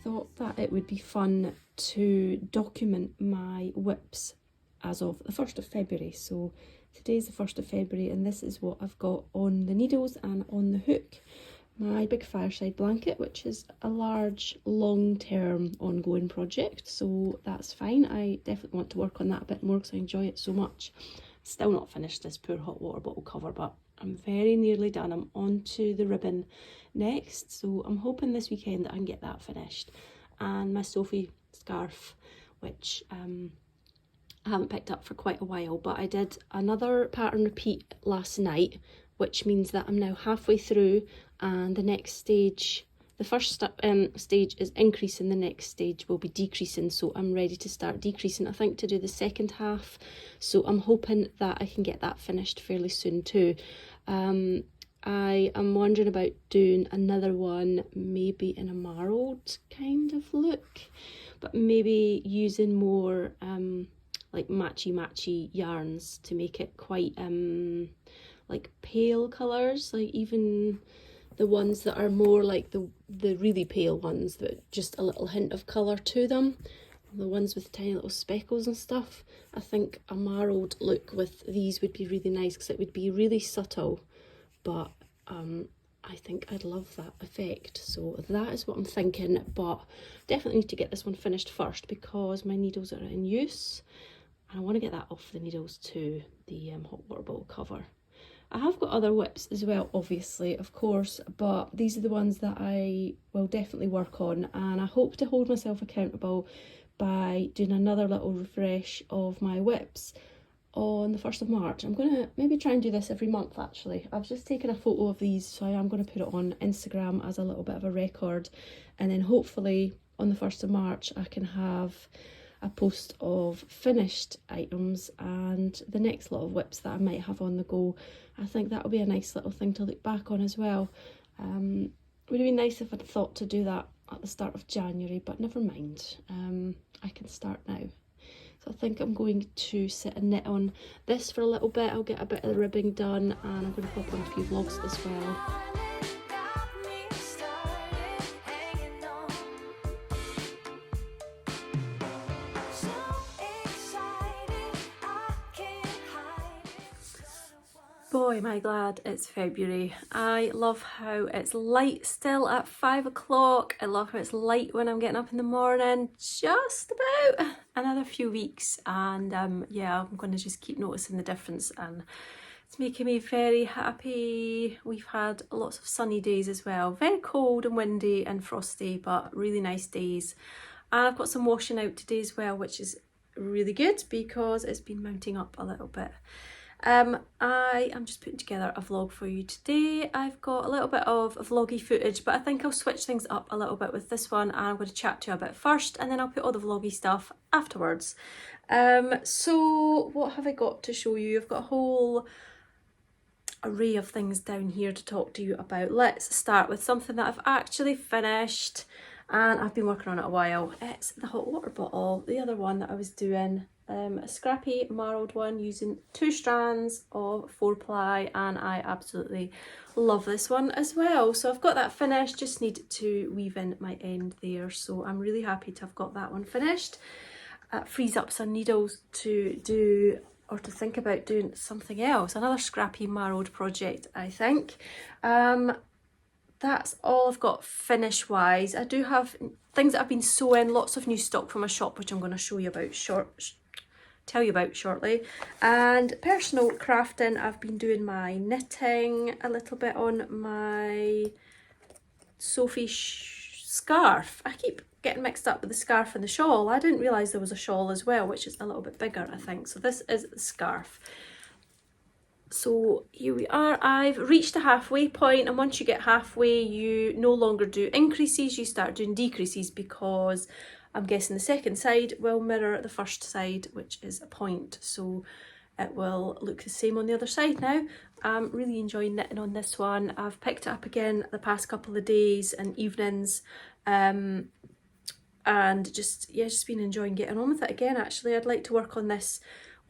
thought that it would be fun to document my whips as of the 1st of February. So today's the 1st of February and this is what I've got on the needles and on the hook. My big fireside blanket, which is a large, long-term ongoing project, so that's fine. I definitely want to work on that a bit more because I enjoy it so much. Still not finished this poor hot water bottle cover, but I'm very nearly done. I'm on to the ribbon next, so I'm hoping this weekend that I can get that finished. And my Sophie scarf, which I haven't picked up for quite a while, but I did another pattern repeat last night, which means that I'm now halfway through, and the next stage, the first stage is increasing, the next stage will be decreasing, so I'm ready to start decreasing, I think, to do the second half, so I'm hoping that I can get that finished fairly soon too. I am wondering about doing another one, maybe in a marled kind of look, but maybe using more like matchy yarns to make it quite like pale colours, like even the ones that are more like the really pale ones that just a little hint of colour to them, the ones with tiny little speckles and stuff. I think a marled look with these would be really nice because it would be really subtle, but I think I'd love that effect. So that is what I'm thinking, but definitely need to get this one finished first because my needles are in use and I want to get that off the needles too, the hot water bottle cover. I have got other whips as well, obviously, of course, but these are the ones that I will definitely work on, and I hope to hold myself accountable by doing another little refresh of my whips on the 1st of March. I'm going to maybe try and do this every month, actually. I've just taken a photo of these, so I am going to put it on Instagram as a little bit of a record, and then hopefully on the 1st of March I can have a post of finished items and the next lot of whips that I might have on the go. I think that'll be a nice little thing to look back on as well. Would have been nice if I'd thought to do that at the start of January, but never mind. I can start now. So I think I'm going to sit and knit on this for a little bit. I'll get a bit of the ribbing done and I'm going to pop on a few vlogs as well. Boy, am I glad it's February. I love how it's light still at 5 o'clock. I love how it's light when I'm getting up in the morning. Just about another few weeks and yeah, I'm going to just keep noticing the difference and it's making me very happy. We've had lots of sunny days as well. Very cold and windy and frosty, but really nice days. And I've got some washing out today as well, which is really good because it's been mounting up a little bit. I am just putting together a vlog for you today. I've got a little bit of vloggy footage, but I think I'll switch things up a little bit with this one and I'm going to chat to you a bit first and then I'll put all the vloggy stuff afterwards. So what have I got to show you? I've got a whole array of things down here to talk to you about. Let's start with something that I've actually finished and I've been working on it a while. It's the hot water bottle, the other one that I was doing. A scrappy marled one using 2 strands of 4-ply and I absolutely love this one as well. So I've got that finished, just need to weave in my end there, so I'm really happy to have got that one finished. Frees up some needles to do or to think about doing something else, another scrappy marled project I think. That's all I've got finish wise. I do have things that I've been sewing, lots of new stock from my shop which I'm going to show you about tell you about shortly. And personal crafting, I've been doing my knitting, a little bit on my Sophie scarf. I keep getting mixed up with the scarf and the shawl. I didn't realise there was a shawl as well, which is a little bit bigger I think. So this is the scarf. So here we are, I've reached the halfway point, and once you get halfway you no longer do increases, you start doing decreases because I'm guessing the second side will mirror the first side, which is a point, so it will look the same on the other side now. I'm really enjoying knitting on this one. I've picked it up again the past couple of days and evenings, and just been enjoying getting on with it again. Actually, I'd like to work on this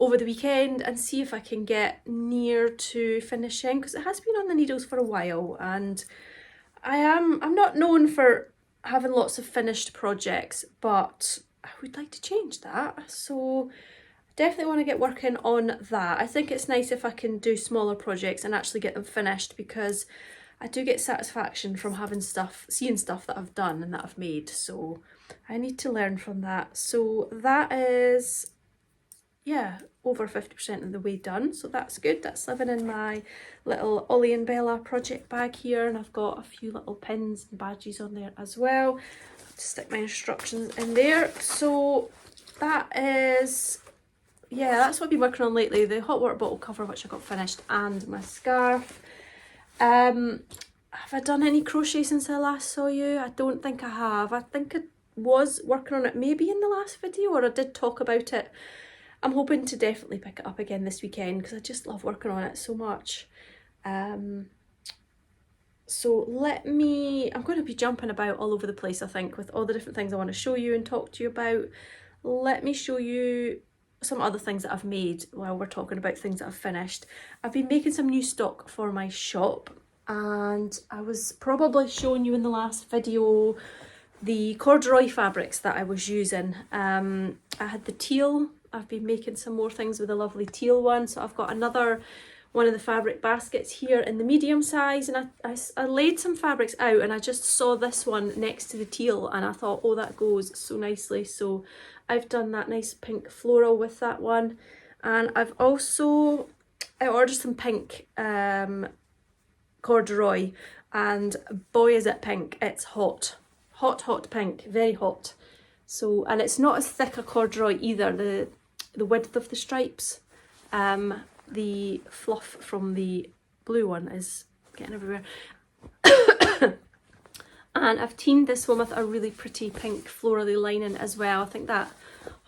over the weekend and see if I can get near to finishing, because it has been on the needles for a while and I'm not known for having lots of finished projects, but I would like to change that. So definitely want to get working on that. I think it's nice if I can do smaller projects and actually get them finished, because I do get satisfaction from having stuff, seeing stuff that I've done and that I've made. So I need to learn from that. So that is, yeah, over 50% of the way done, so that's good. That's living in my little Ollie and Bella project bag here, and I've got a few little pins and badges on there as well to stick my instructions in there. So that is, yeah, that's what I've been working on lately. The hot water bottle cover, which I got finished, and my scarf. Have I done any crochet since I last saw you? I don't think I have. I think I was working on it maybe in the last video, or I did talk about it. I'm hoping to definitely pick it up again this weekend, because I just love working on it so much. So I'm going to be jumping about all over the place, I think, with all the different things I want to show you and talk to you about. Let me show you some other things that I've made while we're talking about things that I've finished. I've been making some new stock for my shop, and I was probably showing you in the last video the corduroy fabrics that I was using. I had the teal. I've been making some more things with a lovely teal one, so I've got another one of the fabric baskets here in the medium size, and I laid some fabrics out, and I just saw this one next to the teal, and I thought, oh, that goes so nicely. So I've done that nice pink floral with that one, and I ordered some pink corduroy, and boy is it pink. It's hot pink, very hot. So, and it's not as thick a corduroy either. The width of the stripes, the fluff from the blue one is getting everywhere. And I've teamed this one with a really pretty pink florally lining as well. I think that,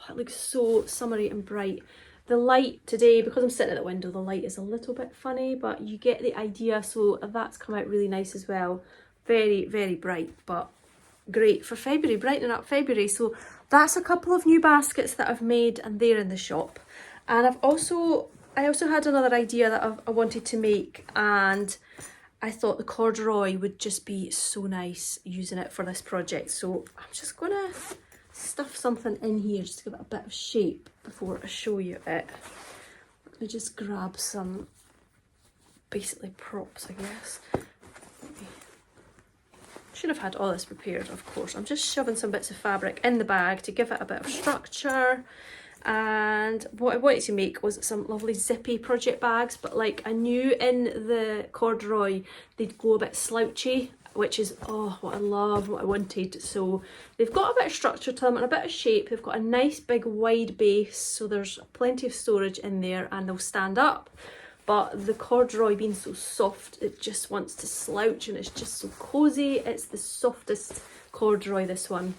it looks so summery and bright. The light today, because I'm sitting at the window, the light is a little bit funny, but you get the idea. So that's come out really nice as well. Very, very bright, but great for February, brightening up February. So that's a couple of new baskets that I've made, and they're in the shop. And I also had another idea that I wanted to make, and I thought the corduroy would just be so nice using it for this project. So I'm just gonna stuff something in here just to give it a bit of shape before I show you it. Let me just grab some basically props, I guess. Should have had all this prepared, of course. I'm just shoving some bits of fabric in the bag to give it a bit of structure. And what I wanted to make was some lovely zippy project bags, but like I knew in the corduroy they'd go a bit slouchy, which is what I love, what I wanted. So they've got a bit of structure to them and a bit of shape. They've got a nice big wide base, so there's plenty of storage in there, and they'll stand up. But the corduroy being so soft, it just wants to slouch, and it's just so cozy. It's the softest corduroy, this one.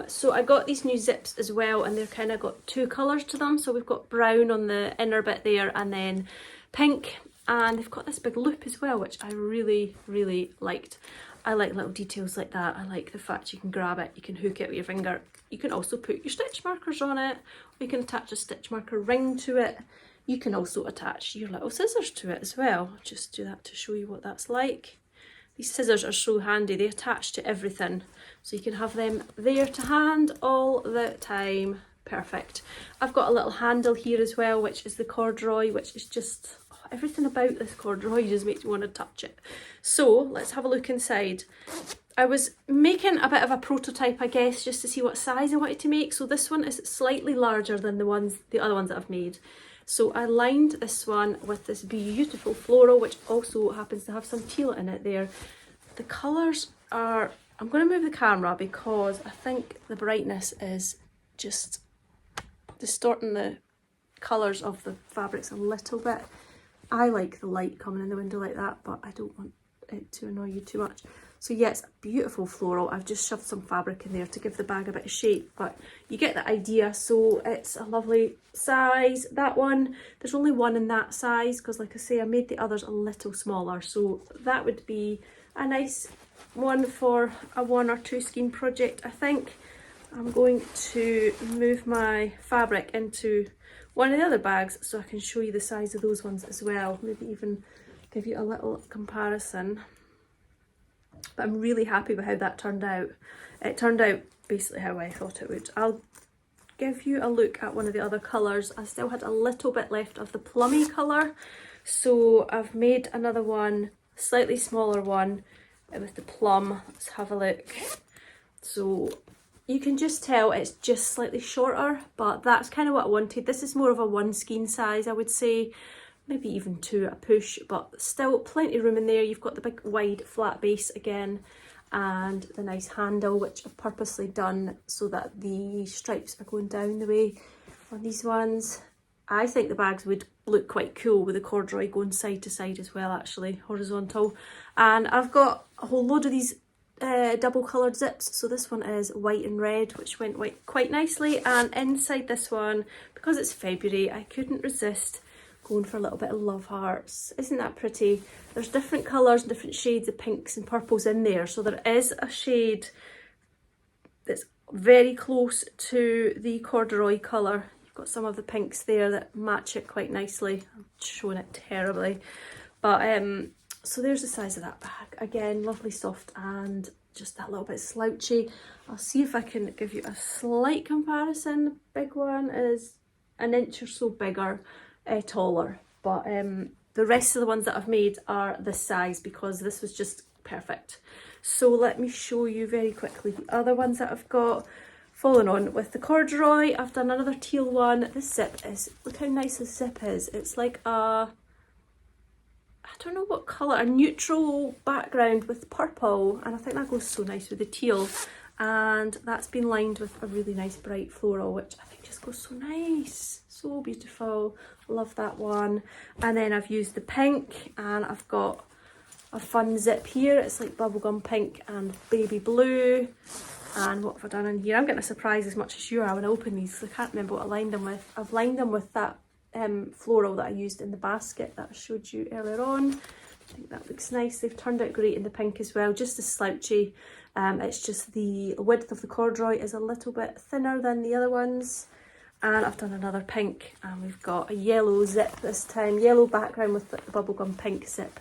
So I got these new zips as well, and they've kind of got two colours to them. So we've got brown on the inner bit there, and then pink, and they've got this big loop as well, which I really, really liked. I like little details like that. I like the fact you can grab it, you can hook it with your finger. You can also put your stitch markers on it, or you can attach a stitch marker ring to it. You can also attach your little scissors to it as well. I'll just do that to show you what that's like. These scissors are so handy, they attach to everything. So you can have them there to hand all the time. Perfect. I've got a little handle here as well, which is the corduroy, which is just, everything about this corduroy just makes me want to touch it. So let's have a look inside. I was making a bit of a prototype, I guess, just to see what size I wanted to make. So this one is slightly larger than the other ones that I've made. So I lined this one with this beautiful floral, which also happens to have some teal in it there. The colours are, I'm going to move the camera because I think the brightness is just distorting the colours of the fabrics a little bit. I like the light coming in the window like that, but I don't want it to annoy you too much. So yeah, it's a beautiful floral. I've just shoved some fabric in there to give the bag a bit of shape, but you get the idea. So it's a lovely size. That one, there's only one in that size because, like I say, I made the others a little smaller. So that would be a nice one for a 1 or 2 skein project, I think. I'm going to move my fabric into one of the other bags so I can show you the size of those ones as well. Maybe even give you a little comparison. but I'm really happy with how that turned out. It turned out basically how I thought it would. I'll give you a look at one of the other colours. I still had a little bit left of the plummy colour, so I've made another one, slightly smaller one with the plum. Let's have a look. So you can just tell it's just slightly shorter, but that's kind of what I wanted. This is more of a 1 skein size, I would say, maybe even 2 at a push, but still plenty of room in there. You've got the big wide flat base again, and the nice handle, which I've purposely done so that the stripes are going down the way on these ones. I think the bags would look quite cool with the corduroy going side to side as well, actually, horizontal. And I've got a whole load of these double coloured zips. So this one is white and red, which went quite nicely. And inside this one, because it's February, I couldn't resist going for a little bit of love hearts. Isn't that pretty? There's different colours and different shades of pinks and purples in there. So there is a shade that's very close to the corduroy colour. You've got some of the pinks there that match it quite nicely. I'm showing it terribly. But so there's the size of that bag. Again, lovely soft and just that little bit slouchy. I'll see if I can give you a slight comparison. The big one is an inch or so bigger. Taller, but the rest of the ones that I've made are this size because this was just perfect. So let me show you very quickly the other ones that I've got. Following on with the corduroy, I've done another teal one. This zip is, look how nice this zip is. It's like a, I don't know what colour, a neutral background with purple, and I think that goes so nice with the teal. And that's been lined with a really nice bright floral, which I think just goes so nice. So beautiful. Love that one. And then I've used the pink, and I've got a fun zip here. It's like bubblegum pink and baby blue. And what have I done in here? I'm getting a surprise as much as you are when I open these. I can't remember what I lined them with. I've lined them with that floral that I used in the basket that I showed you earlier on. I think that looks nice. They've turned out great in the pink as well, just as slouchy. It's just the width of the corduroy is a little bit thinner than the other ones. And I've done another pink, and we've got a yellow zip this time, yellow background with the bubblegum pink zip.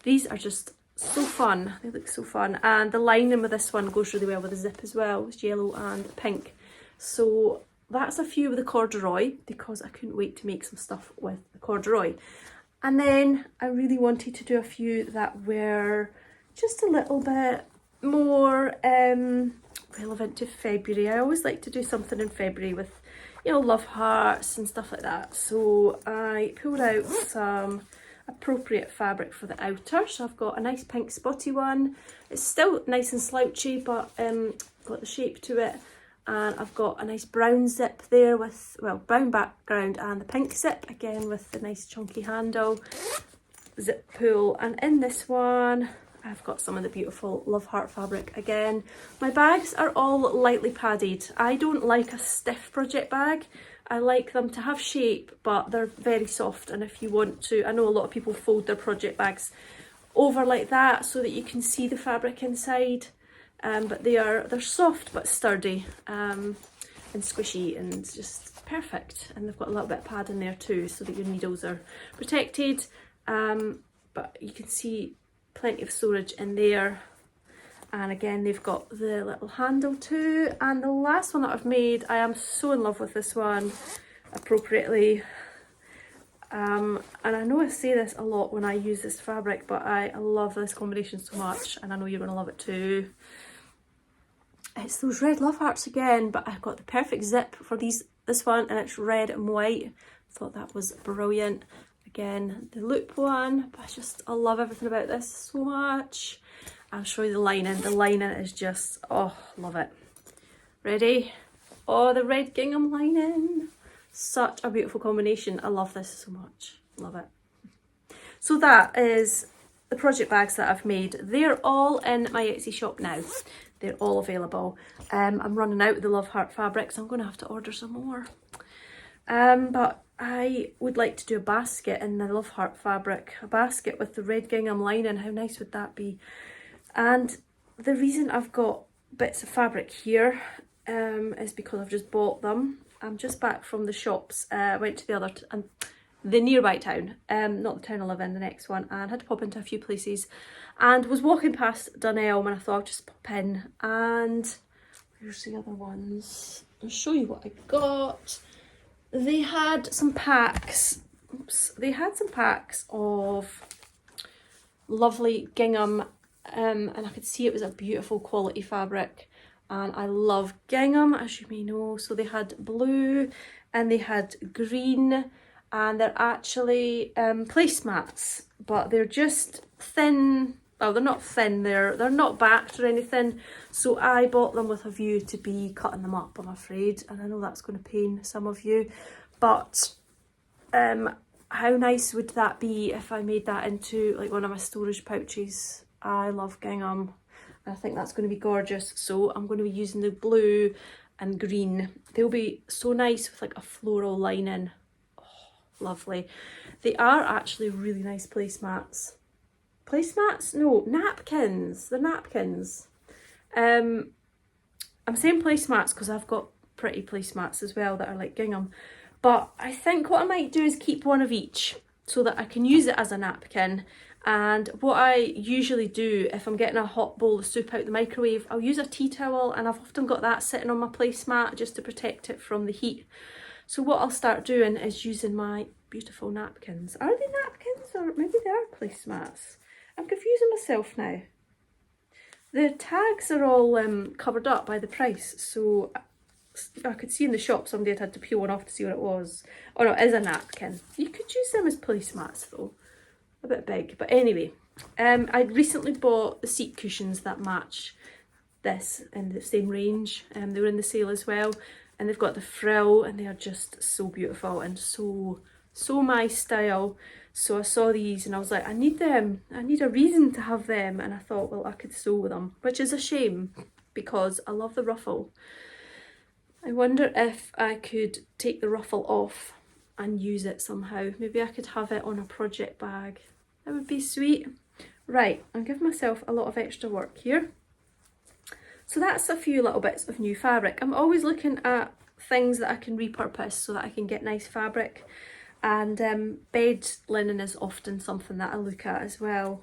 These are just so fun. They look so fun, and the lining with this one goes really well with the zip as well. It's yellow and pink. So that's a few with the corduroy because I couldn't wait to make some stuff with the corduroy. And then I really wanted to do a few that were just a little bit more relevant to February. I always like to do something in February with, you know, love hearts and stuff like that. So I pulled out some appropriate fabric for the outer. So I've got a nice pink spotty one. It's still nice and slouchy, but got the shape to it. And I've got a nice brown zip there with, well, brown background and the pink zip, again with the nice chunky handle, zip pull. And in this one, I've got some of the beautiful love heart fabric again. My bags are all lightly padded. I don't like a stiff project bag. I like them to have shape, but they're very soft. And if you want to, I know a lot of people fold their project bags over like that so that you can see the fabric inside. But they're soft but sturdy and squishy and just perfect. And they've got a little bit of pad in there too so that your needles are protected. But you can see plenty of storage in there. And again, they've got the little handle too. And the last one that I've made, I am so in love with this one, appropriately. And I know I say this a lot when I use this fabric, but I love this combination so much, and I know you're going to love it too. It's those red love hearts again, but I've got the perfect zip for this one, and it's red and white. Thought that was brilliant. Again, the loop one, but I love everything about this so much. I'll show you the lining. The lining is just, oh, love it. Ready? Oh, the red gingham lining. Such a beautiful combination. I love this so much. Love it. So that is the project bags that I've made. They're all in my Etsy shop now. They're all available. I'm running out of the love heart fabric, so I'm going to have to order some more. But I would like to do a basket in the love heart fabric. A basket with the red gingham lining. How nice would that be? And the reason I've got bits of fabric here is because I've just bought them. I'm just back from the shops. I went to the other, and the nearby town, not the town I live in, the next one, and had to pop into a few places, and was walking past Dunelm and I thought I'd just pop in. And here's the other ones. I'll show you what I got. They had some packs. Oops. They had some packs of lovely gingham, and I could see it was a beautiful quality fabric, and I love gingham, as you may know. So they had blue and they had green, and they're actually placemats, but they're just thin. Well, they're not thin, they're not backed or anything, so I bought them with a view to be cutting them up, I'm afraid, and I know that's going to pain some of you, but how nice would that be if I made that into like one of my storage pouches? I love gingham. I think that's going to be gorgeous, so I'm going to be using the blue and green. They'll be so nice with like a floral lining. Oh, lovely. They are actually really nice placemats. Placemats? No, napkins. They're napkins. I'm saying placemats because I've got pretty placemats as well that are like gingham. But I think what I might do is keep one of each so that I can use it as a napkin. And what I usually do if I'm getting a hot bowl of soup out the microwave, I'll use a tea towel, and I've often got that sitting on my placemat just to protect it from the heat. So what I'll start doing is using my beautiful napkins. Are they napkins, or maybe they are placemats? I'm confusing myself now. The tags are all covered up by the price, so I could see in the shop somebody had to peel one off to see what it was. Oh no, it is a napkin. You could use them as placemats though. A bit big, but anyway. I recently bought the seat cushions that match this in the same range. They were in the sale as well, and they've got the frill, and they are just so beautiful and so my style. So I saw these and I was like, I need them. I need a reason to have them, and I thought, well, I could sew with them, which is a shame because I love the ruffle. I wonder if I could take the ruffle off and use it somehow. Maybe I could have it on a project bag. That would be sweet. Right, I'm giving myself a lot of extra work here. So that's a few little bits of new fabric. I'm always looking at things that I can repurpose so that I can get nice fabric. And bed linen is often something that I look at as well.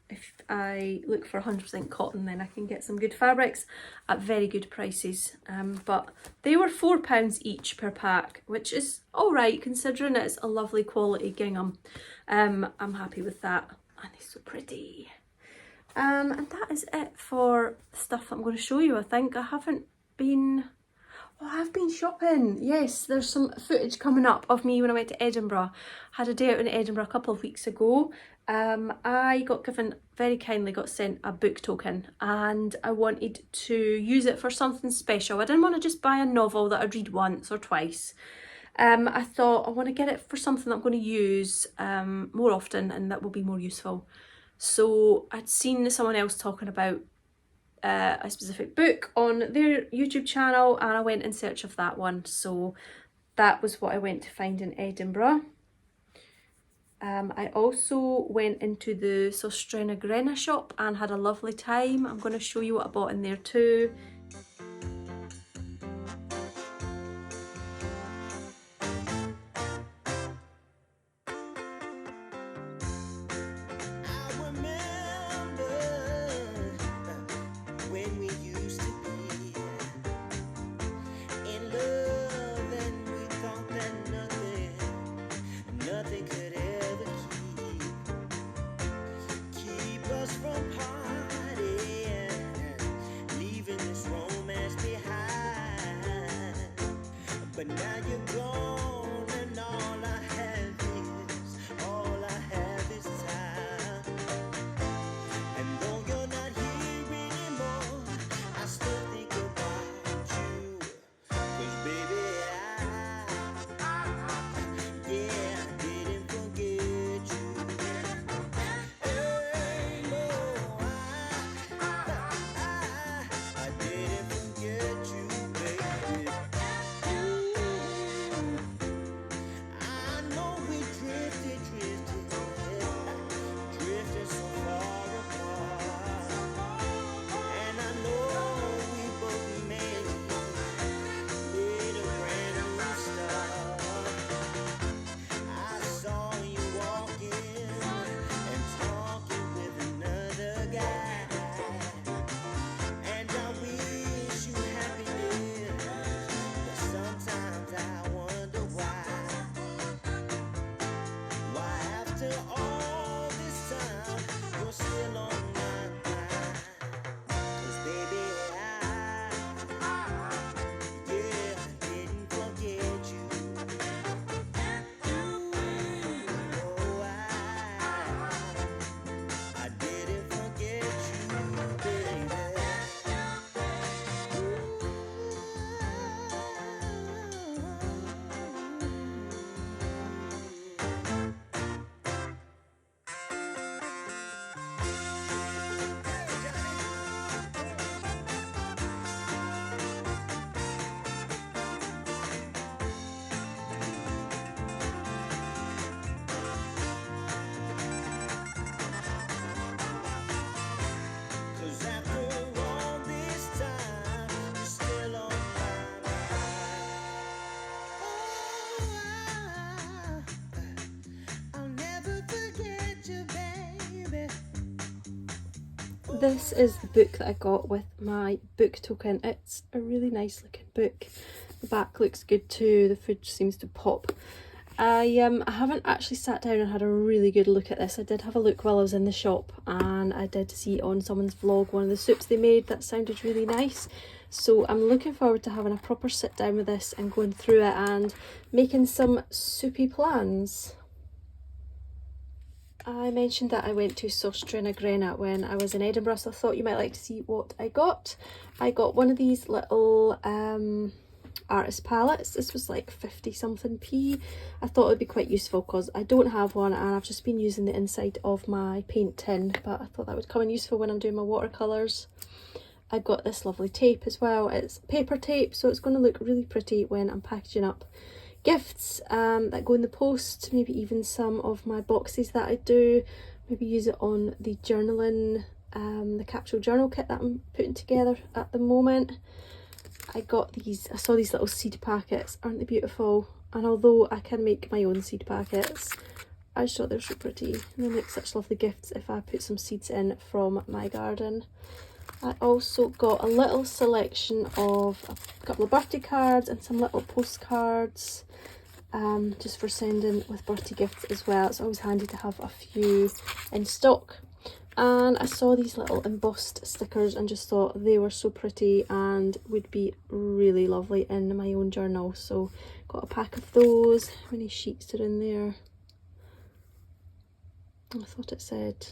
If I look for 100% cotton, then I can get some good fabrics at very good prices. But they were £4 each per pack, which is all right considering it's a lovely quality gingham. I'm happy with that, and it's so pretty. And that is it for the stuff that I'm going to show you. I think I haven't been... Oh, I've been shopping. Yes, there's some footage coming up of me when I went to Edinburgh. I had a day out in Edinburgh a couple of weeks ago. I got given, very kindly got sent a book token, and I wanted to use it for something special. I didn't want to just buy a novel that I'd read once or twice. I thought I want to get it for something that I'm going to use more often and that will be more useful. So I'd seen someone else talking about a specific book on their YouTube channel, and I went in search of that one. So that was what I went to find in Edinburgh. I also went into the Sostrena shop and had a lovely time. I'm going to show you what I bought in there too. But now you're gone, and all I have is time. And though you're not here anymore, I still think about you. 'Cause baby, I didn't forget you. Hey, no, I didn't forget you, baby. this is the book that I got with my book token. It's a really nice looking book. The back looks good too, the food seems to pop. I haven't actually sat down and had a really good look at this. I did have a look while I was in the shop, and I did see on someone's vlog one of the soups they made that sounded really nice. So I'm looking forward to having a proper sit down with this and going through it and making some soupy plans. I mentioned that I went to Sostra na Grena when I was in Edinburgh, so I thought you might like to see what I got. I got one of these little artist palettes. This was like 50 something p. I thought it would be quite useful because I don't have one and I've just been using the inside of my paint tin, but I thought that would come in useful when I'm doing my watercolours. I got this lovely tape as well. It's paper tape, so it's going to look really pretty when I'm packaging up gifts that go in the post, maybe even some of my boxes that I do, maybe use it on the journaling, the capsule journal kit that I'm putting together at the moment. I got these, I saw these little seed packets, aren't they beautiful? And although I can make my own seed packets, I just thought they were so pretty, and they make such lovely gifts if I put some seeds in from my garden. I also got a little selection of a couple of birthday cards and some little postcards, just for sending with birthday gifts as well. It's always handy to have a few in stock. And I saw these little embossed stickers and just thought they were so pretty and would be really lovely in my own journal. So got a pack of those. How many sheets are in there? I thought it said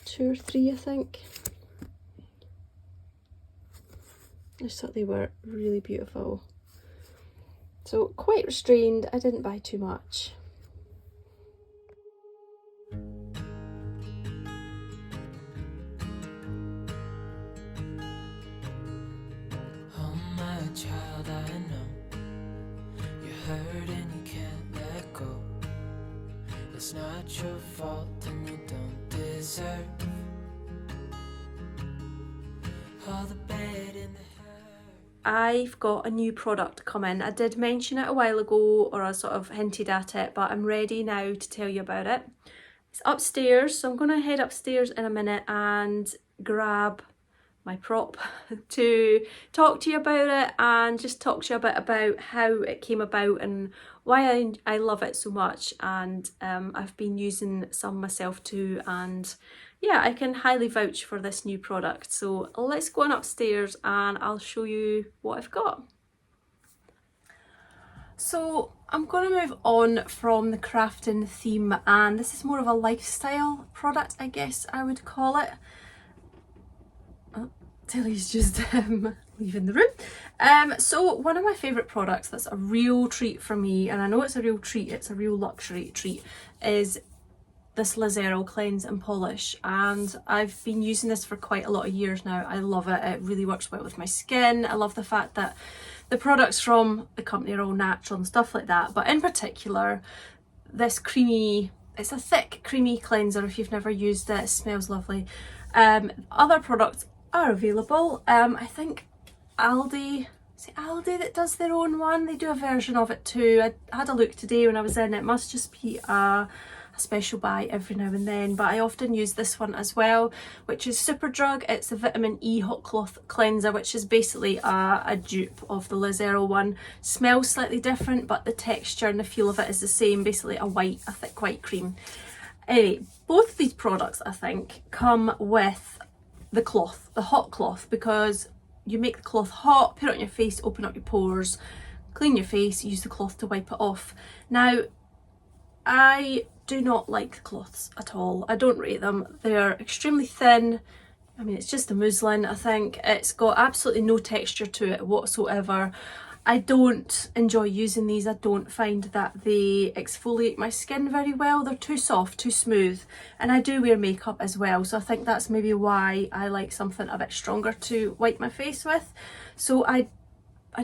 2 or 3, I think. I just thought they were really beautiful. So quite restrained, I didn't buy too much. Oh my child, I know you're hurt and you can't let go. It's not your fault and you don't deserve all the bad in the I've got a new product coming. I did mention it a while ago, or I sort of hinted at it, but I'm ready now to tell you about it. It's upstairs, so I'm going to head upstairs in a minute and grab my prop to talk to you about it and just talk to you a bit about how it came about and why I love it so much. And I've been using some myself too, and yeah, I can highly vouch for this new product. So let's go on upstairs and I'll show you what I've got. So I'm going to move on from the crafting theme, and this is more of a lifestyle product, I guess I would call it. Oh, Tilly's just leaving the room. So one of my favourite products that's a real treat for me, and I know it's a real treat, it's a real luxury treat, is this Lazero Cleanse and Polish, and I've been using this for quite a lot of years now. I love it. It really works well with my skin. I love the fact that the products from the company are all natural and stuff like that, but in particular this creamy, it's a thick creamy cleanser. If you've never used it, it smells lovely. Other products are available. I think Aldi, is it Aldi that does their own one? They do a version of it too. I had a look today when I was in. It must just be a special buy every now and then, but I often use this one as well, which is Superdrug. It's a vitamin E hot cloth cleanser, which is basically a dupe of the Lazero one. Smells slightly different, but the texture and the feel of it is the same, basically a thick white cream. Anyway, both of these products I think come with the cloth, the hot cloth, because you make the cloth hot, put it on your face, open up your pores, clean your face, use the cloth to wipe it off. Now, I do not like cloths at all. I don't rate them. They're extremely thin. I mean, it's just a muslin, I think. It's got absolutely no texture to it whatsoever. I don't enjoy using these. I don't find that they exfoliate my skin very well. They're too soft, too smooth, and I do wear makeup as well, so I think that's maybe why I like something a bit stronger to wipe my face with. So I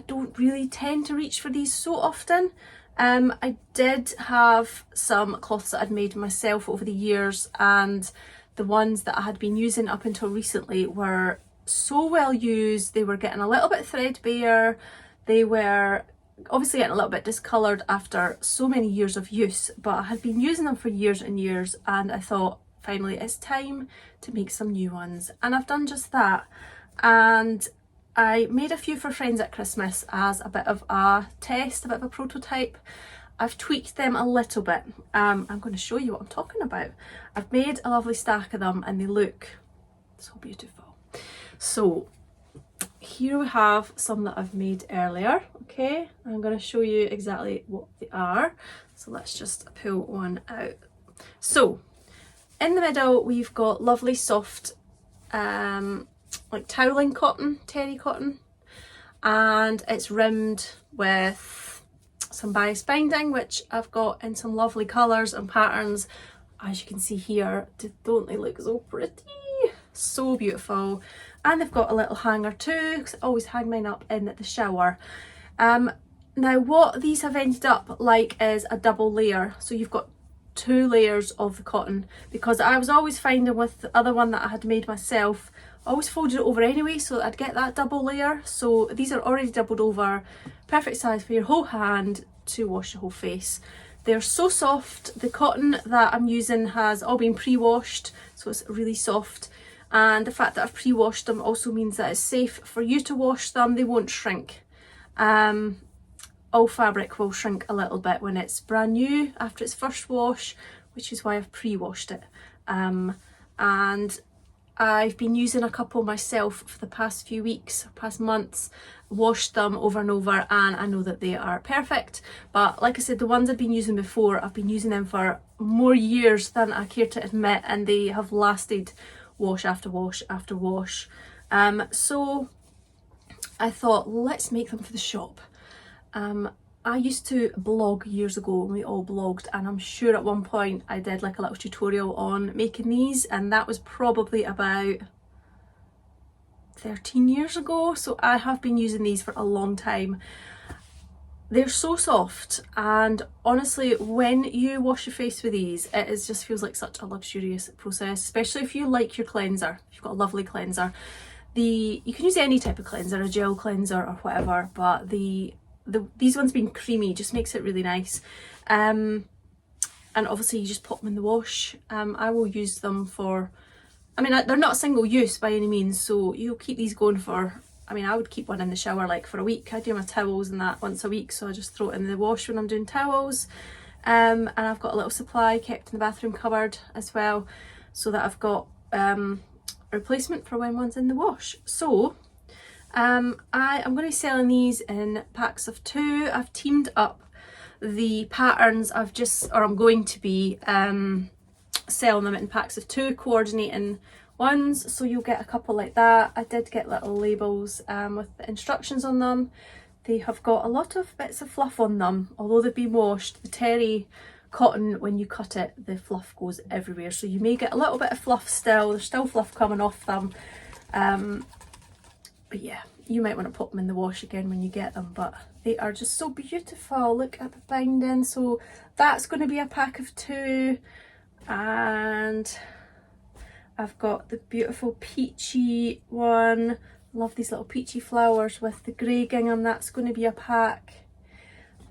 don't really tend to reach for these so often. I did have some cloths that I'd made myself over the years, and the ones that I had been using up until recently were so well used. They were getting a little bit threadbare. They were obviously getting a little bit discoloured after so many years of use, but I had been using them for years and years, and I thought finally it's time to make some new ones, and I've done just that. And I made a few for friends at Christmas as a bit of a test, a bit of a prototype. I've tweaked them a little bit. I'm going to show you what I'm talking about. I've made a lovely stack of them and they look so beautiful. So here we have some that I've made earlier. Okay, I'm going to show you exactly what they are. So let's just pull one out. So in the middle we've got lovely soft like toweling cotton, terry cotton, and it's rimmed with some bias binding, which I've got in some lovely colours and patterns. As you can see here, don't they look so pretty? So beautiful. And they've got a little hanger too, because I always hang mine up in the shower. Now what these have ended up like is a double layer, so you've got 2 layers of the cotton, because I was always finding with the other one that I had made myself, I always folded it over anyway so that I'd get that double layer. So these are already doubled over, perfect size for your whole hand to wash your whole face. They're so soft. The cotton that I'm using has all been pre-washed, so it's really soft, and the fact that I've pre-washed them also means that it's safe for you to wash them. They won't shrink. All fabric will shrink a little bit when it's brand new after its first wash, which is why I've pre-washed it. And I've been using a couple myself for the past few weeks, past months, washed them over and over, and I know that they are perfect. But like I said, the ones I've been using before, I've been using them for more years than I care to admit, and they have lasted wash after wash after wash. So I thought, let's make them for the shop. I used to blog years ago, and we all blogged, and I'm sure at one point I did like a little tutorial on making these, and that was probably about 13 years ago. So I have been using these for a long time. They're so soft, and honestly when you wash your face with these, it is just feels like such a luxurious process, especially if you like your cleanser. If you've got a lovely cleanser, you can use any type of cleanser, a gel cleanser or whatever, but these ones being creamy just makes it really nice. And obviously you just pop them in the wash. I will use them for, I mean, they're not single use by any means, so you'll keep these going for, I mean, I would keep one in the shower like for a week. I do my towels and that once a week, so I just throw it in the wash when I'm doing towels. And I've got a little supply kept in the bathroom cupboard as well, so that I've got a replacement for when one's in the wash. So I am going to be selling these in packs of 2. I've teamed up the patterns. I'm going to be selling them in packs of 2, coordinating ones, so you'll get a couple like that. I did get little labels with the instructions on them. They have got a lot of bits of fluff on them, although they've been washed. The terry cotton, when you cut it, the fluff goes everywhere, so you may get a little bit of fluff still. There's still fluff coming off them. But yeah, you might want to pop them in the wash again when you get them, but they are just so beautiful. Look at the binding. So that's going to be a pack of 2, and I've got the beautiful peachy one. Love these little peachy flowers with the grey gingham. That's going to be a pack.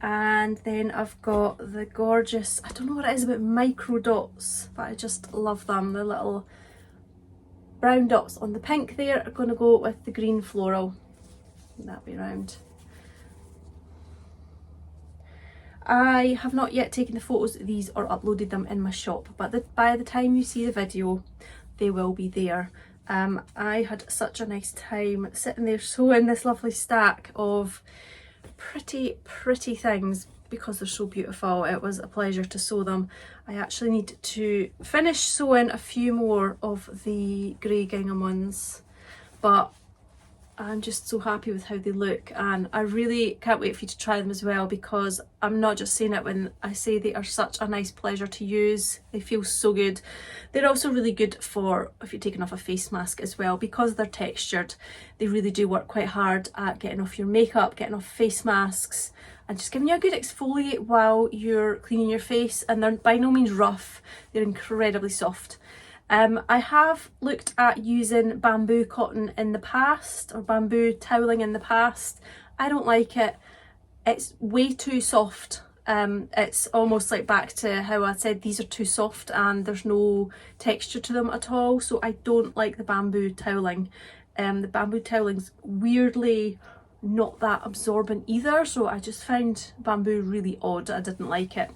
And then I've got the gorgeous, I don't know what it is about micro dots, but I just love them. The little brown dots on the pink there are going to go with the green floral. That way round. I have not yet taken the photos of these or uploaded them in my shop, but by the time you see the video, they will be there. I had such a nice time sitting there sewing this lovely stack of pretty things because they're so beautiful. It was a pleasure to sew them. I actually need to finish sewing a few more of the grey gingham ones, but I'm just so happy with how they look, and I really can't wait for you to try them as well, because I'm not just saying it when I say they are such a nice pleasure to use. They feel so good. They're also really good for if you're taking off a face mask as well, because they're textured. They really do work quite hard at getting off your makeup, getting off face masks, and just giving you a good exfoliate while you're cleaning your face. And they're by no means rough, they're incredibly soft. I have looked at using bamboo cotton in the past, or bamboo toweling in the past. I don't like it. It's way too soft. It's almost like back to how I said these are too soft and there's no texture to them at all, so I don't like the bamboo toweling. The bamboo toweling's weirdly not that absorbent either, so I just found bamboo really odd. I didn't like it.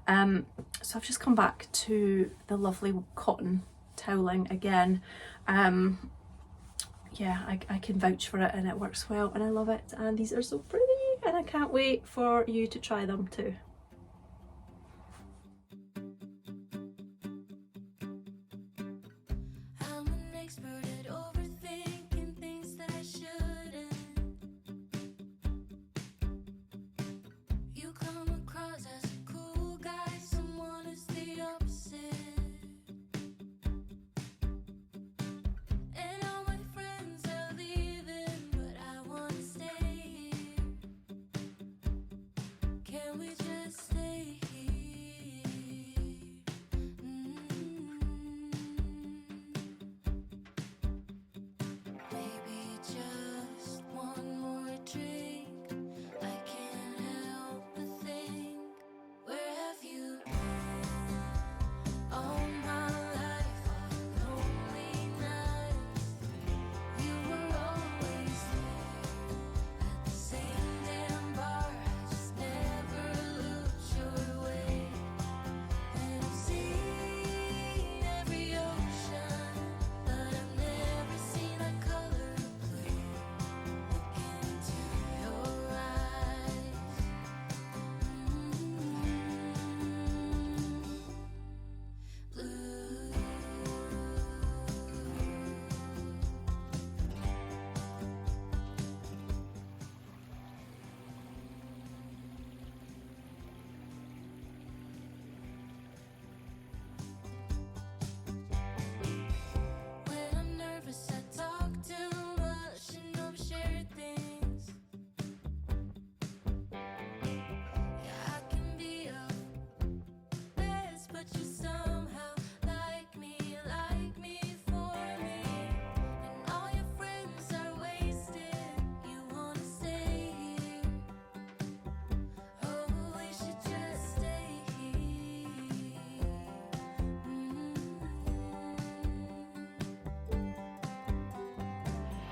So I've just come back to the lovely cotton toweling again. Yeah, I can vouch for it and it works well and I love it, and these are so pretty and I can't wait for you to try them too. I'm an expert at overthinking things that I shouldn't. You come across as a cool guy, someone who's the opposite. And all my friends are leaving, but I want to stay here. Can we just stay here? Maybe just one more drink. I can't help but think, where have you been? All my life, all lonely nights. You were always there at the same damn bar. I just never looked your way. And I've seen every ocean, but I've never seen a color blue. Look into your eyes. Blue. When I'm nervous, I talk too much and overshare things. Yeah, I can be a mess, but you somehow like me for me. And all your friends are wasted, you wanna stay here. Oh, we should just stay here.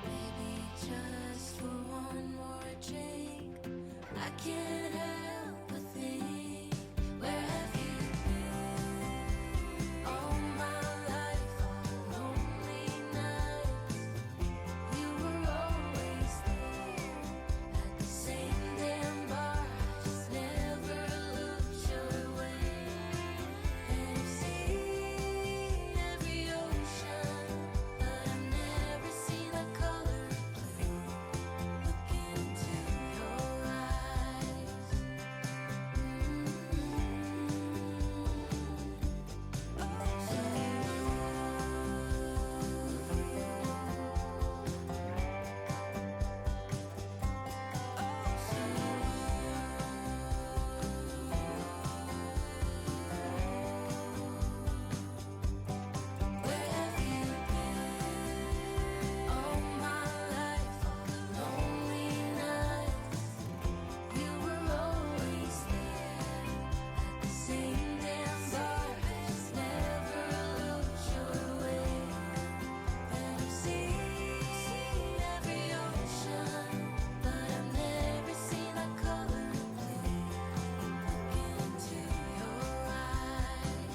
Maybe just for one more drink. I can't help but think, where have you been? All my life, all lonely nights. You were always there at the same damn bar. I just never looked your way. And I've seen every ocean, but I've never seen a color blue. Look into your eyes. Where have you been? All my life, all lonely nights. You were always there at the same damn bar. I just never looked your way. And I've seen every ocean, but I've never seen a color blue. Look into your eyes.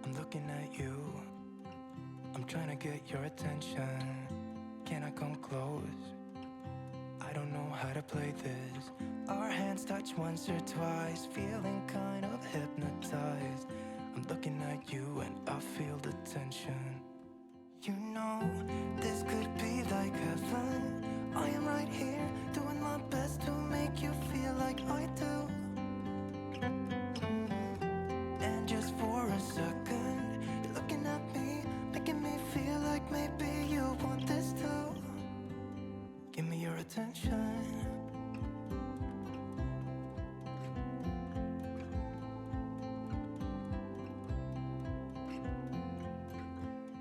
I'm looking at you. I'm trying to get your attention. Can I come close? I don't know how to play this. Our hands touch once or twice, feeling kind of hypnotized. I'm looking at you and I feel the tension. You know, this could be like heaven. I am right here, doing my best to make you feel like I do. And just for a second, you're looking at me, making me feel like maybe you want this too. Give me your attention.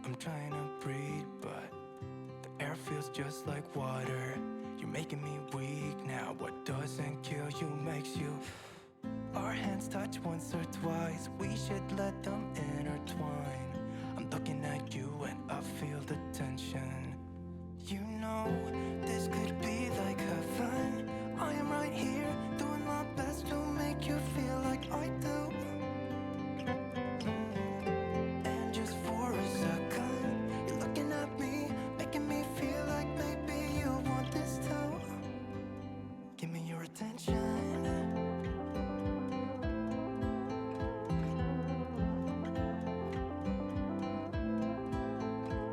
I'm trying to breathe, but the air feels just like water. You're making me weak now. What doesn't kill you makes you. Our hands touch once or twice. We should let them intertwine. I'm looking at you and I feel the tension. You know, this could be like heaven. I am right here, doing my best to make you feel like I do. And just for a second, you're looking at me, making me feel like maybe you want this too. Give me your attention.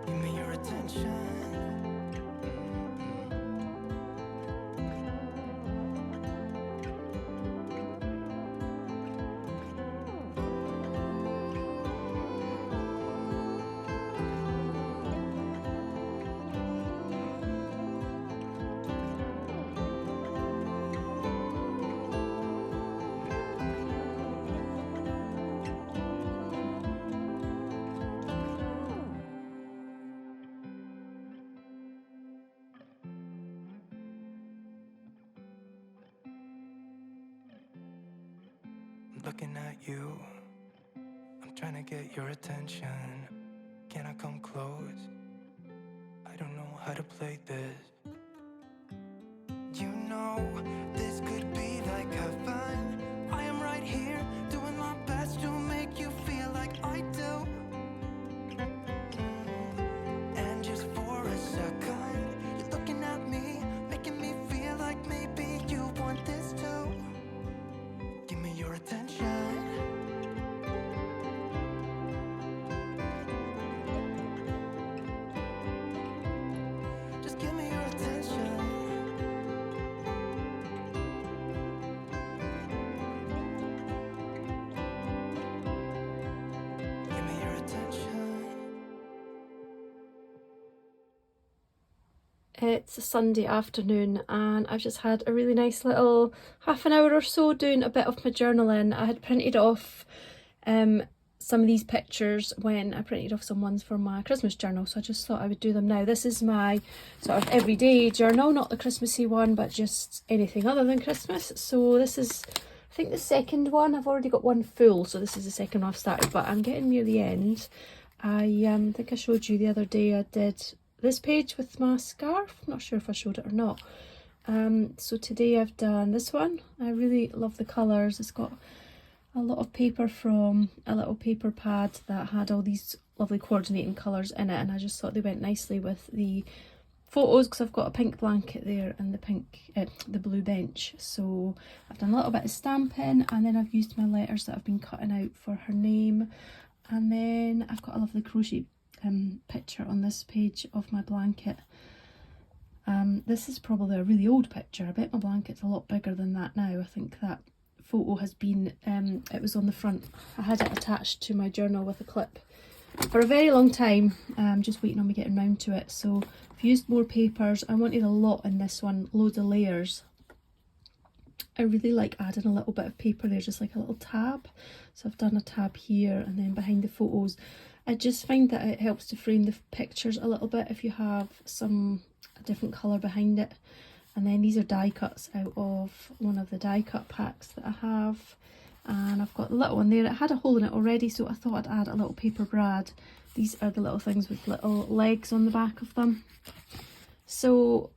Give me your attention. I'm looking at you. I'm trying to get your attention. Can I come close? I don't know how to play this. You know, this could be like heaven. I am right here, doing my best to make you feel like I do. And just for a second, you're looking at me, making me feel like maybe you want this too. Give me your attention. Just give me your attention. Give me your attention. It's a Sunday afternoon and I've just had a really nice little half an hour or so doing a bit of my journaling. I had printed off some of these pictures when I printed off some ones for my Christmas journal, so I just thought I would do them now. This is my sort of everyday journal, not the Christmassy one, but just anything other than Christmas. So this is, I think, the second one. I've already got one full, so this is the second one I've started, but I'm getting near the end. I think I showed you the other day I did this page with my scarf. I'm not sure if I showed it or not. So today I've done this one. I really love the colours. It's got a lot of paper from a little paper pad that had all these lovely coordinating colours in it, and I just thought they went nicely with the photos because I've got a pink blanket there and the blue bench. So I've done a little bit of stamping, and then I've used my letters that I've been cutting out for her name, and then I've got a lovely crochet picture on this page of my blanket. This is probably a really old picture. I bet my blanket's a lot bigger than that now. I think that photo has been, it was on the front. I had it attached to my journal with a clip for a very long time. I'm just waiting on me getting round to it. So I've used more papers. I wanted a lot in this one, loads of layers. I really like adding a little bit of paper there, just like a little tab. So I've done a tab here, and then behind the photos. I just find that it helps to frame the pictures a little bit if you have a different colour behind it. And then these are die cuts out of one of the die cut packs that I have. And I've got a little one there. It had a hole in it already, so I thought I'd add a little paper brad. These are the little things with little legs on the back of them. So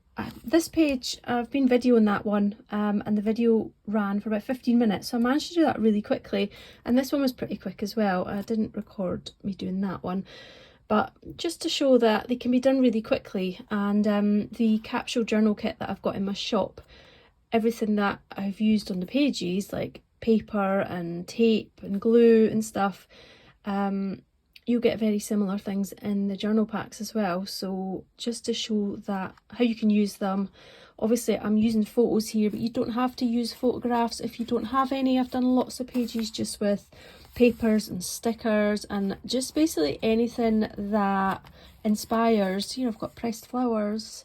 this page, I've been videoing that one, and the video ran for about 15 minutes. So I managed to do that really quickly. And this one was pretty quick as well. I didn't record me doing that one, but just to show that they can be done really quickly. And the capsule journal kit that I've got in my shop, everything that I've used on the pages, like paper and tape and glue and stuff, you get very similar things in the journal packs as well. So just to show that how you can use them, obviously I'm using photos here, but you don't have to use photographs if you don't have any. I've done lots of pages just with papers and stickers and just basically anything that inspires. You know, I've got pressed flowers,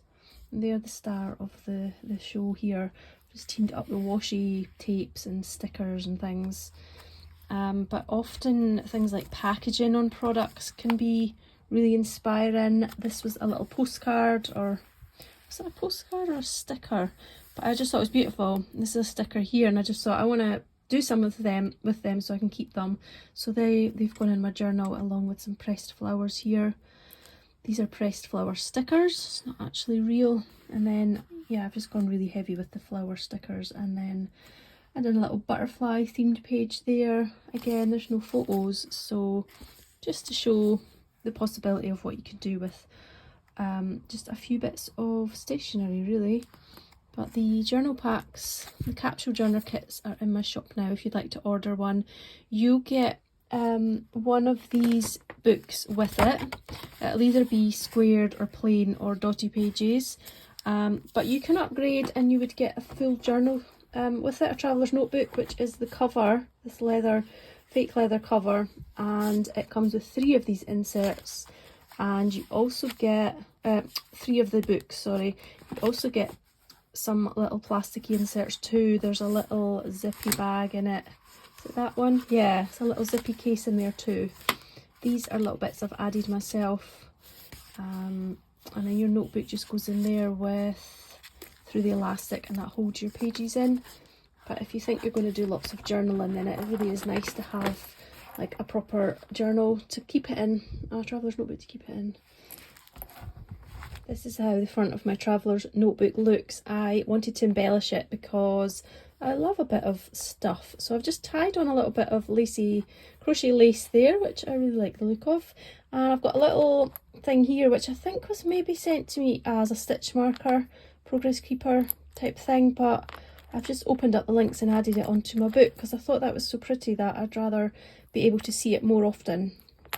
and they're the star of the show here. Just teamed up with washi tapes and stickers and things. But often things like packaging on products can be really inspiring. This was a little postcard, or was it a postcard or a sticker? But I just thought it was beautiful. This is a sticker here, and I just thought I want to do some of them with them so I can keep them. So they've gone in my journal along with some pressed flowers here. These are pressed flower stickers, it's not actually real. And then, yeah, I've just gone really heavy with the flower stickers, and then I did a little butterfly themed page there. Again, there's no photos, so just to show the possibility of what you can do with just a few bits of stationery, really. But the journal packs, the capsule journal kits, are in my shop now. If you'd like to order one, you get one of these books with it. It'll either be squared or plain or dotty pages, but you can upgrade and you would get a full journal with it, a traveller's notebook, which is the cover, this leather, fake leather cover, and it comes with 3 of these inserts, and you also get 3 of the books, sorry. You also get some little plasticky inserts too. There's a little zippy bag in it. Is it that one? Yeah, it's a little zippy case in there too. These are little bits I've added myself, and then your notebook just goes in there with through the elastic, and that holds your pages in. But if you think you're going to do lots of journaling, then it really is nice to have like a proper journal to keep it in, a traveller's notebook to keep it in. This is how the front of my traveller's notebook looks. I wanted to embellish it because I love a bit of stuff, so I've just tied on a little bit of lacy crochet lace there, which I really like the look of, and I've got a little thing here which I think was maybe sent to me as a stitch marker, progress keeper type thing, but I've just opened up the links and added it onto my book because I thought that was so pretty that I'd rather be able to see it more often.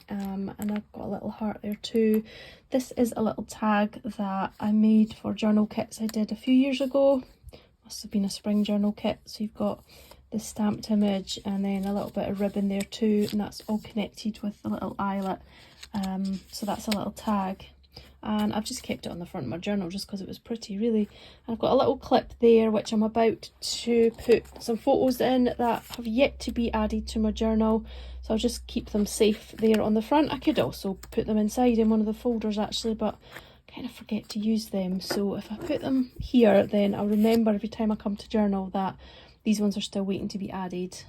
And I've got a little heart there too. This is a little tag that I made for journal kits I did a few years ago. Must have been a spring journal kit. So you've got the stamped image and then a little bit of ribbon there too, and that's all connected with the little eyelet. So that's a little tag, and I've just kept it on the front of my journal just because it was pretty, really. And I've got a little clip there which I'm about to put some photos in that have yet to be added to my journal, so I'll just keep them safe there on the front. I could also put them inside in one of the folders actually, but I kind of forget to use them, so if I put them here then I'll remember every time I come to journal that these ones are still waiting to be added.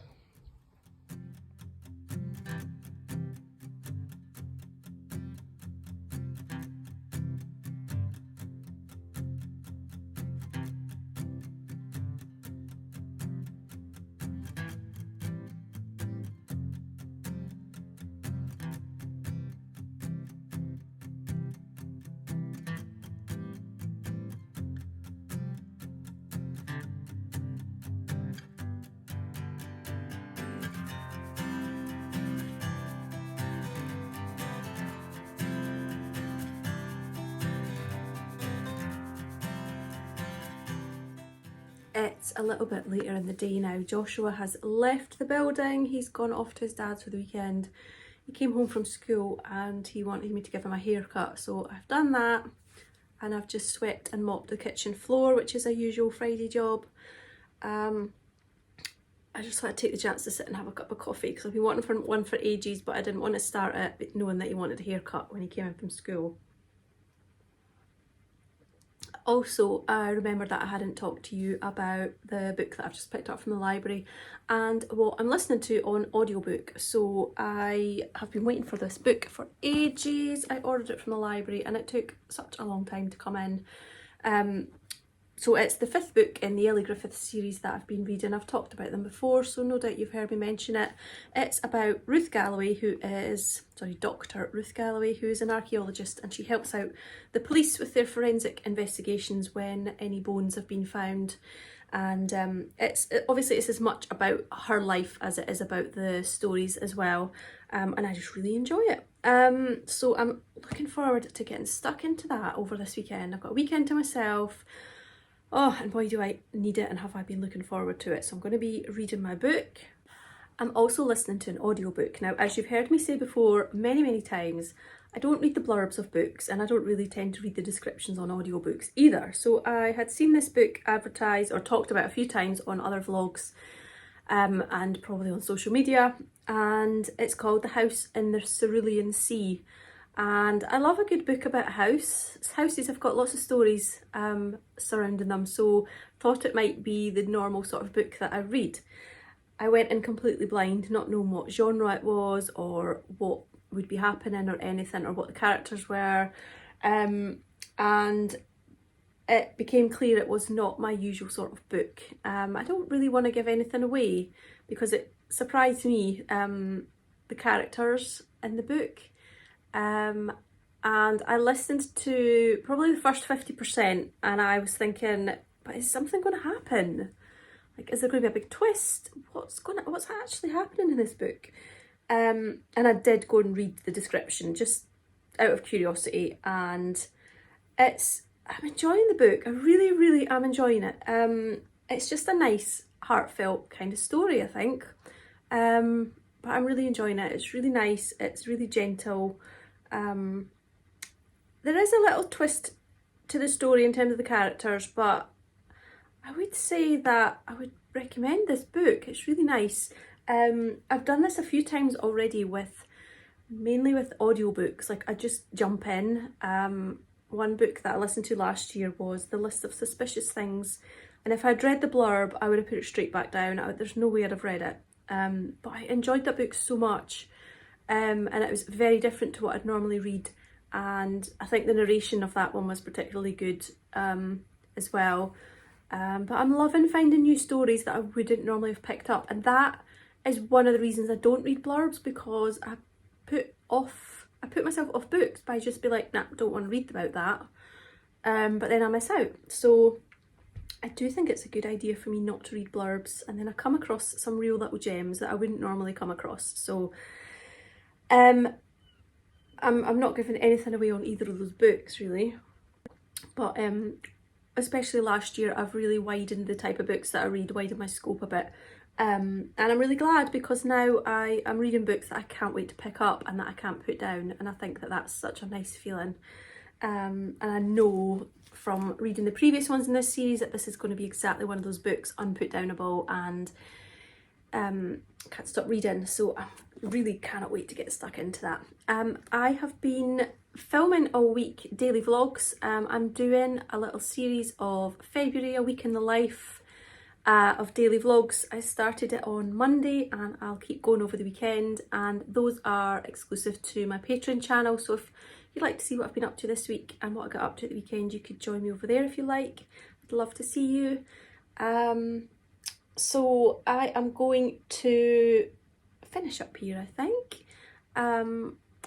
It's a little bit later in the day now. Joshua has left the building. He's gone off to his dad's for the weekend. He came home from school and he wanted me to give him a haircut, so I've done that, and I've just swept and mopped the kitchen floor, which is a usual Friday job. I just thought I'd take the chance to sit and have a cup of coffee because I've been wanting one for ages, but I didn't want to start it knowing that he wanted a haircut when he came in from school. Also, I remembered that I hadn't talked to you about the book that I've just picked up from the library and what I'm listening to on audiobook. So I have been waiting for this book for ages. I ordered it from the library and it took such a long time to come in. So it's the 5th book in the Ellie Griffith series that I've been reading. I've talked about them before, so no doubt you've heard me mention it. It's about Ruth Galloway, Dr. Ruth Galloway, who is an archaeologist, and she helps out the police with their forensic investigations when any bones have been found. and obviously it's as much about her life as it is about the stories as well, and I just really enjoy it. So I'm looking forward to getting stuck into that over this weekend. I've got a weekend to myself. Oh, and boy do I need it, and have I been looking forward to it. So I'm going to be reading my book. I'm also listening to an audiobook. Now, as you've heard me say before many times, I don't read the blurbs of books, and I don't really tend to read the descriptions on audiobooks either. So I had seen this book advertised or talked about a few times on other vlogs, and probably on social media, and it's called The House in the Cerulean Sea. And I love a good book about a house. Houses have got lots of stories surrounding them, so thought it might be the normal sort of book that I read. I went in completely blind, not knowing what genre it was or what would be happening or anything, or what the characters were, and it became clear it was not my usual sort of book. I don't really want to give anything away because it surprised me, the characters in the book, and I listened to probably the first 50% and I was thinking, but is something going to happen? Like, is there going to be a big twist? What's actually happening in this book? And I did go and read the description just out of curiosity, and I'm enjoying the book. I really am enjoying it. It's just a nice, heartfelt kind of story, I think. But I'm really enjoying it. It's really nice. It's really gentle. There is a little twist to the story in terms of the characters, but I would say that I would recommend this book. It's really nice. I've done this a few times already mainly with audiobooks. Like, I just jump in. One book that I listened to last year was The List of Suspicious Things, and if I'd read the blurb I would have put it straight back down. There's no way I'd have read it, but I enjoyed that book so much, and it was very different to what I'd normally read, and I think the narration of that one was particularly good as well. But I'm loving finding new stories that I wouldn't normally have picked up, and that is one of the reasons I don't read blurbs, because I put myself off books by just be like, nah, don't want to read about that, but then I miss out. So I do think it's a good idea for me not to read blurbs, and then I come across some real little gems that I wouldn't normally come across. So I'm not giving anything away on either of those books really, but especially last year I've really widened the type of books that I read, widened my scope a bit. And I'm really glad, because now I'm reading books that I can't wait to pick up and that I can't put down, and I think that that's such a nice feeling. And I know from reading the previous ones in this series that this is going to be exactly one of those books, unputdownable, and can't stop reading, so I really cannot wait to get stuck into that. I have been filming all week daily vlogs. I'm doing a little series of February, a week in the life, of daily vlogs. I started it on Monday and I'll keep going over the weekend, and those are exclusive to my Patreon channel, so if you'd like to see what I've been up to this week and what I got up to at the weekend, you could join me over there if you like. I'd love to see you. So I am going to finish up here, I think.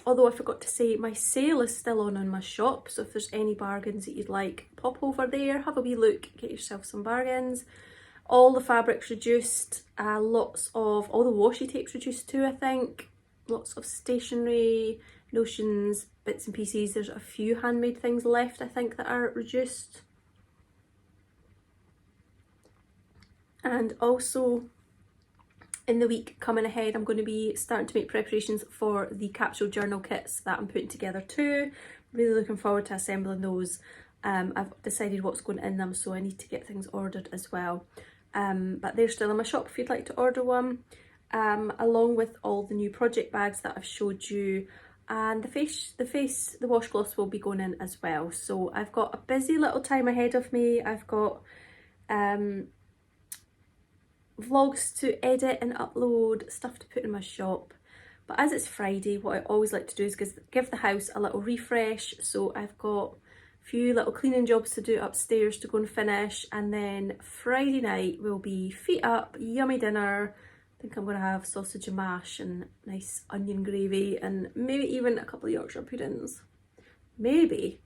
Although I forgot to say, my sale is still on my shop, so if there's any bargains that you'd like, pop over there, have a wee look, get yourself some bargains. All the fabric's reduced, lots of, all the washi tape's reduced too, I think. Lots of stationery, notions, bits and pieces. There's a few handmade things left, I think, that are reduced. And also, in the week coming ahead, I'm going to be starting to make preparations for the capsule journal kits that I'm putting together too. Really looking forward to assembling those. I've decided what's going in them, so I need to get things ordered as well. But they're still in my shop if you'd like to order one, along with all the new project bags that I've showed you, and the washcloths will be going in as well. So I've got a busy little time ahead of me. I've got vlogs to edit and upload, stuff to put in my shop. But as it's Friday, what I always like to do is give the house a little refresh. So I've got a few little cleaning jobs to do upstairs to go and finish, and then Friday night will be feet up, yummy dinner. I think I'm going to have sausage and mash and nice onion gravy, and maybe even a couple of Yorkshire puddings. Maybe.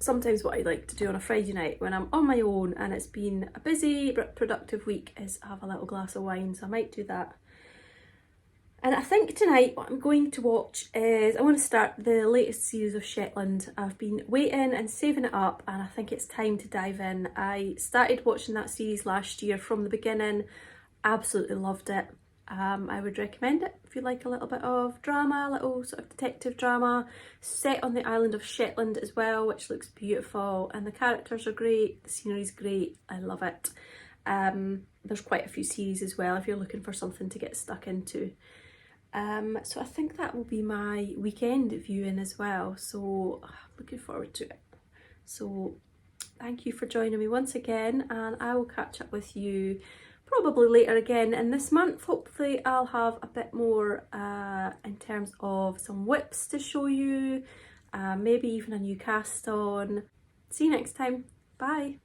sometimes what I like to do on a Friday night when I'm on my own and it's been a busy but productive week is have a little glass of wine, so I might do that. And I think tonight what I'm going to watch is, I want to start the latest series of Shetland. I've been waiting and saving it up and I think it's time to dive in. I started watching that series last year from the beginning, absolutely loved it. I would recommend it if you like a little bit of drama, a little sort of detective drama, set on the island of Shetland as well, which looks beautiful, and the characters are great, the scenery's great, I love it. There's quite a few series as well if you're looking for something to get stuck into. So I think that will be my weekend viewing as well, so looking forward to it. So thank you for joining me once again, and I will catch up with you probably later again in this month. Hopefully I'll have a bit more in terms of some whips to show you, maybe even a new cast on. See you next time, bye.